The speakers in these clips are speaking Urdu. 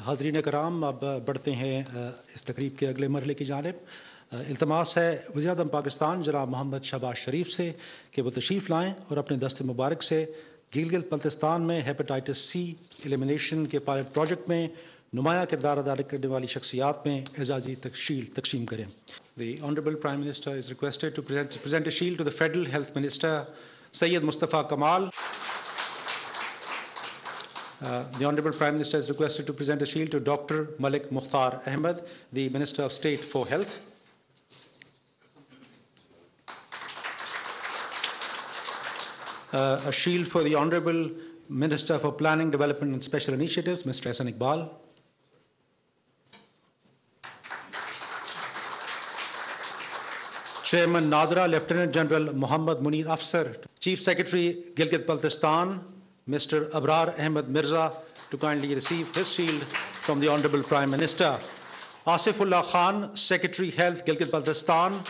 حاضرین کرام، اب بڑھتے ہیں اس تقریب کے اگلے مرحلے کی جانب۔ التماس ہے وزیر اعظم پاکستان جناب محمد شہباز شریف سے کہ وہ تشریف لائیں اور اپنے دست مبارک سے گلگت بلتستان میں ہیپاٹائٹس سی ایلیمینیشن کے پائلٹ پروجیکٹ میں نمایاں کردار ادا کرنے والی شخصیات میں اعزازی شیلڈ تقسیم کریں۔ The Honorable Prime Minister is requested to present a shield to the Federal Health Minister Syed Mustafa Kamal. The Honorable Prime Minister is requested to present a shield to Dr. Malik Mukhtar Ahmed, the Minister of State for Health. A shield for the Honorable Minister for Planning, Development and Special Initiatives, Mr. Hassan Iqbal. Chairman Nadra, Lieutenant General Muhammad Munir Afsar, Chief Secretary Gilgit-Baltistan, Mr. Abrar Ahmed Mirza, to kindly receive his shield from the Honorable Prime Minister. Asifullah Khan, Secretary Health Gilgit-Baltistan,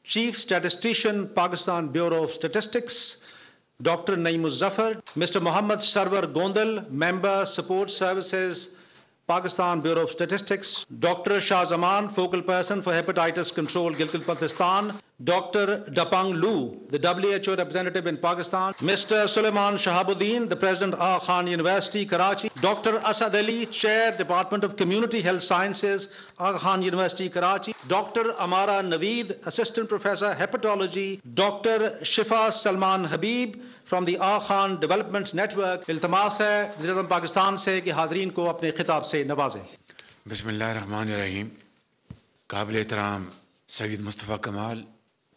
Chief Statistician Pakistan Bureau of Statistics, Dr. Naeem Zafar, Mr. Muhammad Sarwar Gondal, Member Support Services, Pakistan Bureau of Statistics, Dr. Shah Zaman, Focal Person for Hepatitis Control, Gilgit-Baltistan, Dr. Dapang Lu, the WHO representative in Pakistan, Mr. Suleiman Shahabuddin, the President Aga Khan University, Karachi, Dr. Asad Ali, Chair, Department of Community Health Sciences, Aga Khan University, Karachi, Dr. Amara Naveed, Assistant Professor, Hepatology, Dr. Shifa Salman Habib, from the Aga Khan development network. التماس ہے وزیر اعظم پاکستان سے کہ حاضرین کو اپنے خطاب سے نوازیں۔ بسم اللہ الرحمن الرحیم۔ قابل احترام سید مصطفیٰ کمال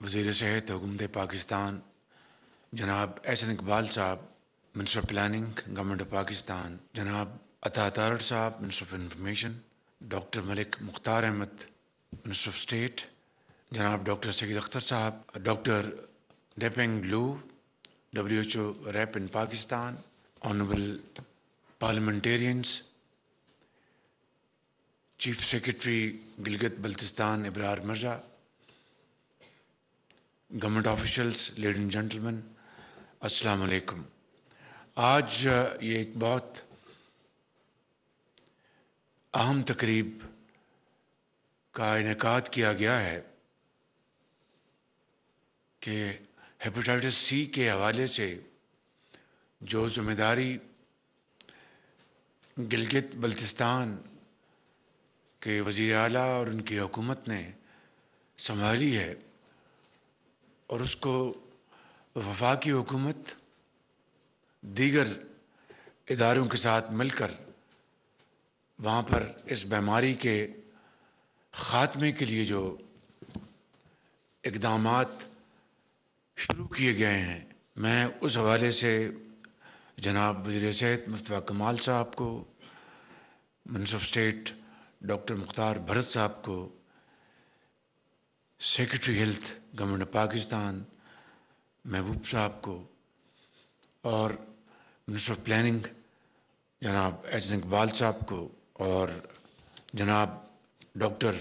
وزیر صحت حکومت پاکستان، جناب احسن اقبال صاحب minister of planning government of Pakistan, جناب عطا تارڑ صاحب minister of information, doctor Malik Mukhtar Ahmed minister of state, جناب ڈاکٹر سید اختر صاحب، doctor Dapeng Luo WHO rep in Pakistan, honorable parliamentarians, Chief Secretary Gilgit-Baltistan Abrar Mirza, government officials, ladies and gentlemen, السلام علیکم۔ آج یہ ایک بہت اہم تقریب کا انعقاد کیا گیا ہے کہ ہیپاٹائٹس سی کے حوالے سے جو ذمہ داری گلگت بلتستان کے وزیر اعلیٰ اور ان کی حکومت نے سنبھالی ہے، اور اس کو وفاقی حکومت دیگر اداروں کے ساتھ مل کر وہاں پر اس بیماری کے خاتمے کے لیے جو اقدامات شروع کیے گئے ہیں، میں اس حوالے سے جناب وزیر صحت مصطفیٰ کمال صاحب کو، منسٹر آف اسٹیٹ ڈاکٹر مختار بھرت صاحب کو، secretary health government of Pakistan محبوب صاحب کو، اور منسٹر آف پلاننگ جناب احسن اقبال صاحب کو، اور جناب ڈاکٹر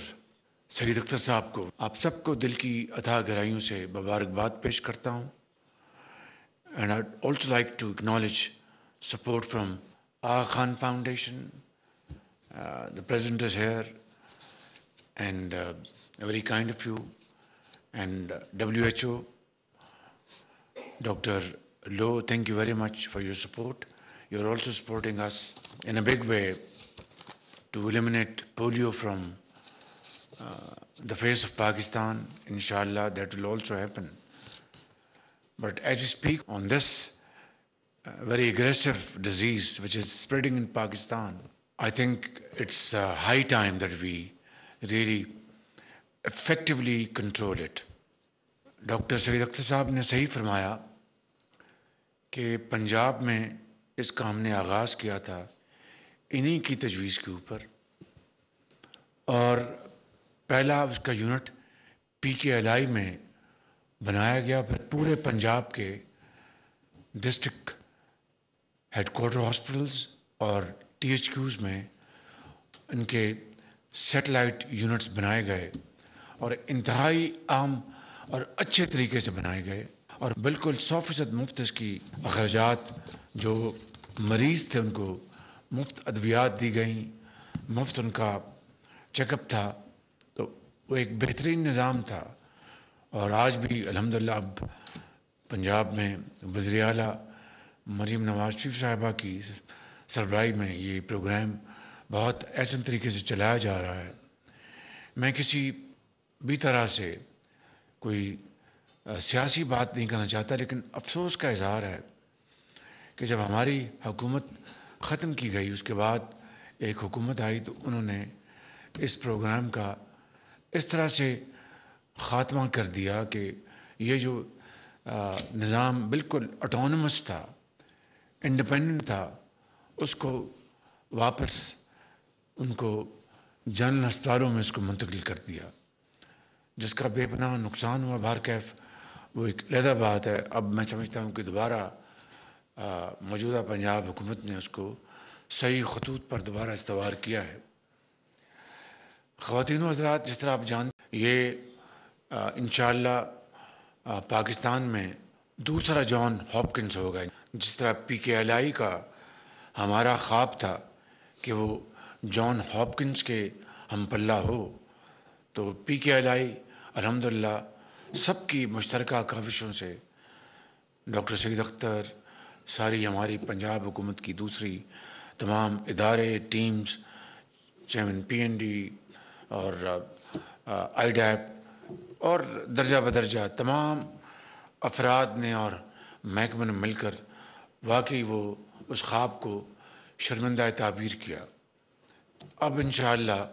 سید اختر صاحب کو، آپ سب کو دل کی اتھاہ گہرائیوں سے مبارکباد پیش کرتا ہوں۔ And I also like to acknowledge support from Aga Khan foundation, the president is here, and very kind of you, and WHO, Dr. Low, thank you very much for your support. You're also supporting us in a big way to eliminate polio from the face of Pakistan. Inshallah, that will also happen. But as we speak on this very aggressive disease which is spreading in Pakistan, I think it's high time that we really effectively control it. Doctor Syed Akhtar صاحب نے صحیح فرمایا کہ پنجاب میں اس کا ہم نے آغاز کیا تھا انہی کی تجویز کے اوپر، اور پہلا اس کا یونٹ PKLI میں بنایا گیا، پھر پورے پنجاب کے ڈسٹرکٹ ہیڈ کوارٹر ہاسپٹلز اور THQs میں ان کے سیٹلائٹ یونٹس بنائے گئے، اور انتہائی عام اور اچھے طریقے سے بنائے گئے، اور بالکل 100% مفت اس کی اخراجات جو مریض تھے ان کو مفت ادویات دی گئیں، مفت ان کا چیک اپ تھا، تو وہ ایک بہترین نظام تھا. اور آج بھی الحمدللہ اب پنجاب میں وزیر اعلیٰ مریم نواز شریف صاحبہ کی سربراہی میں یہ پروگرام بہت احسن طریقے سے چلایا جا رہا ہے. میں کسی بھی طرح سے کوئی سیاسی بات نہیں کرنا چاہتا، لیکن افسوس کا اظہار ہے کہ جب ہماری حکومت ختم کی گئی، اس کے بعد ایک حکومت آئی تو انہوں نے اس پروگرام کا اس طرح سے خاتمہ کر دیا کہ یہ جو نظام بالکل آٹونومس تھا، انڈیپینڈنٹ تھا، اس کو واپس ان کو جنرل ہسپتالوں میں اس کو منتقل کر دیا، جس کا بے پناہ نقصان ہوا. بہرکیف وہ ایک علیحدہ بات ہے. اب میں سمجھتا ہوں کہ دوبارہ موجودہ پنجاب حکومت نے اس کو صحیح خطوط پر دوبارہ استوار کیا ہے. خواتین و حضرات، جس طرح آپ جانتے یہ انشاءاللہ پاکستان میں دوسرا جان ہاپکنس ہوگا. جس طرح پی کے ایل آئی کا ہمارا خواب تھا کہ وہ جان ہاپکنس کے ہم پلہ ہو، تو پی کے ایل آئی الحمدللہ سب کی مشترکہ کاوشوں سے ڈاکٹر سید اختر، ساری ہماری پنجاب حکومت کی دوسری تمام ادارے، teams, chairman P N D اور آئی ڈیپ اور درجہ بدرجہ تمام افراد نے اور محکمہ نے مل کر واقعی وہ اس خواب کو شرمندہ تعبیر کیا. اب انشاءاللہ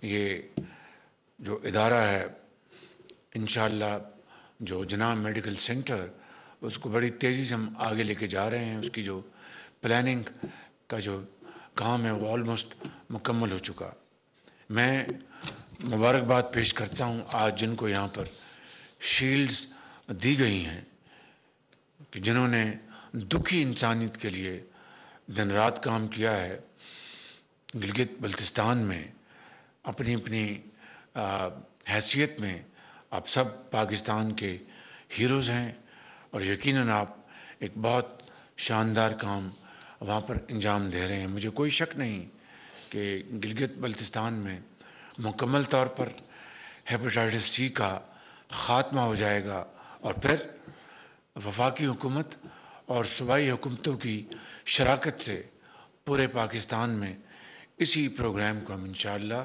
یہ جو ادارہ ہے، انشاءاللہ جو جناب میڈیکل سینٹر، اس کو بڑی تیزی سے ہم آگے لے کے جا رہے ہیں. اس کی جو پلاننگ کا جو کام ہے وہ آلموسٹ مکمل ہو چکا. میں مبارکباد پیش کرتا ہوں آج جن کو یہاں پر شیلڈز دی گئی ہیں، کہ جنہوں نے دکھی انسانیت کے لیے دن رات کام کیا ہے. گلگت بلتستان میں اپنی اپنی حیثیت میں آپ سب پاکستان کے ہیروز ہیں، اور یقیناً آپ ایک بہت شاندار کام وہاں پر انجام دے رہے ہیں. مجھے کوئی شک نہیں کہ گلگت بلتستان میں مکمل طور پر ہیپاٹائٹس سی کا خاتمہ ہو جائے گا، اور پھر وفاقی حکومت اور صوبائی حکومتوں کی شراکت سے پورے پاکستان میں اسی پروگرام کو ہم انشاءاللہ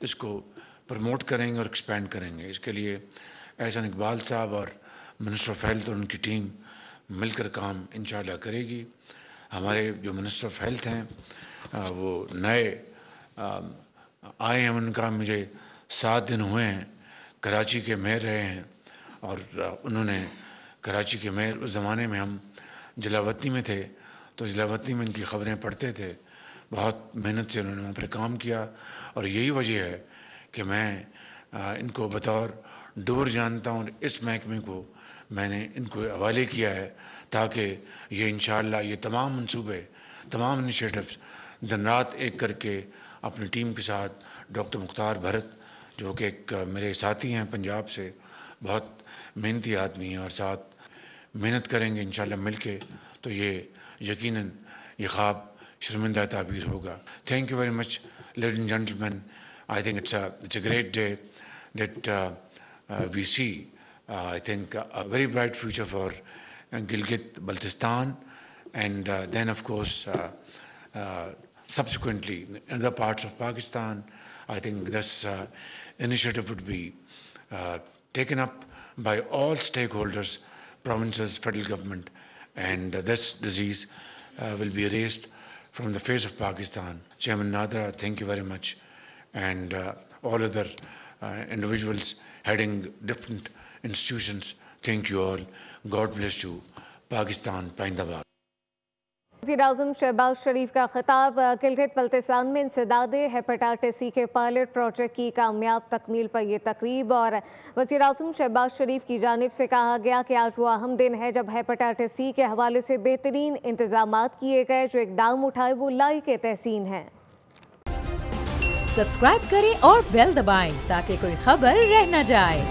اس کو پروموٹ کریں گے اور ایکسپینڈ کریں گے. اس کے لیے احسن اقبال صاحب اور منسٹر آف ہیلتھ اور ان کی ٹیم مل کر کام انشاءاللہ کرے گی. ہمارے جو منسٹر آف ہیلتھ ہیں وہ نئے آئے ہیں، ان کا مجھے 7 دن ہوئے ہیں، کراچی کے میئر رہے ہیں، اور انہوں نے کراچی کے میئر، اس زمانے میں ہم جلاوطنی میں تھے تو جلاوطنی میں ان کی خبریں پڑھتے تھے. بہت محنت سے انہوں نے وہاں پر کام کیا، اور یہی وجہ ہے کہ میں ان کو بطور ڈور جانتا ہوں، اور اس محکمے کو میں نے ان کو حوالے کیا ہے تاکہ یہ انشاءاللہ یہ تمام منصوبے، تمام انیشیٹوز دن رات ایک کر کے اپنی ٹیم کے ساتھ ڈاکٹر مختار بھرت جو کہ ایک میرے ساتھی ہیں پنجاب سے، بہت محنتی آدمی ہیں، اور ساتھ محنت کریں گے انشاءاللہ مل کے، تو یہ یقیناً یہ خواب شرمندہ تعبیر ہوگا. Thank you very much, ladies and gentlemen. I think it's a great day that we see, I think, a very bright future for Gilgit-Baltistan, and then, of course, subsequently, in other parts of Pakistan. I think this initiative would be taken up by all stakeholders, provinces, federal government, and this disease will be erased from the face of Pakistan. Chairman Nadra, thank you very much, and all other individuals heading different institutions, thank you all. God bless you. Pakistan, Paindabad. وزیر اعظم شہباز شریف کا خطاب. گلگت بلتستان میں انسداد ہیپاٹائٹس سی کے پائلٹ پروجیکٹ کی کامیاب تکمیل پر یہ تقریب، اور وزیر اعظم شہباز شریف کی جانب سے کہا گیا کہ آج وہ اہم دن ہے جب ہیپاٹائٹس سی کے حوالے سے بہترین انتظامات کیے گئے. جو اقدام اٹھائے وہ لائق تحسین ہیں. سبسکرائب کریں اور بیل دبائیں تاکہ کوئی خبر رہ نہ جائے.